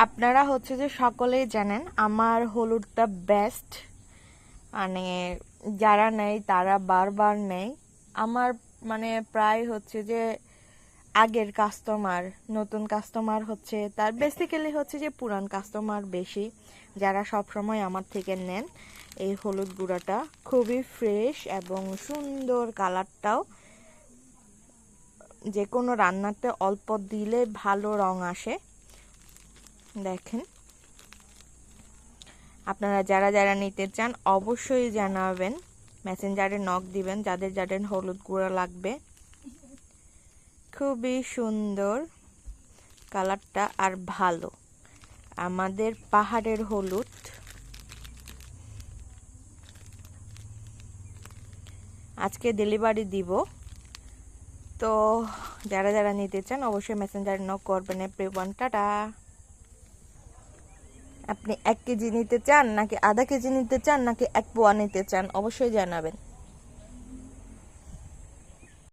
আপনারা হচ্ছে যে সকলেই জানেন আমার হলুদটা বেস্ট, মানে যারা নেয় তারা বারবার নেয়। আমার মানে প্রায় হচ্ছে যে আগের কাস্টমার, নতুন কাস্টমার হচ্ছে তার বেসিক্যালি হচ্ছে যে পুরান কাস্টমার বেশি, যারা সব সময় আমার থেকে নেন। এই হলুদ গুঁড়াটা খুবই ফ্রেশ এবং সুন্দর, কালারটাও যে কোনো রান্নাতে অল্প দিলে ভালো রং আসে। দেখেন, আপনারা যারা যারা নিতে চান অবশ্যই জানাবেন, মেসেঞ্জারে নক দিবেন যাদের যাদের হলুদ গুঁড়া লাগবে। খুবই সুন্দর কালারটা আর ভালো, আমাদের পাহাড়ের হলুদ। আজকে ডেলিভারি দিব, তো যারা যারা নিতে চান অবশ্যই মেসেঞ্জারে নক করবেন। Everyone, tata. আপনি 1 কেজি নিতে চান নাকি আধা কেজি নিতে চান নাকি 1 পোয়া নিতে চান অবশ্যই জানাবেন।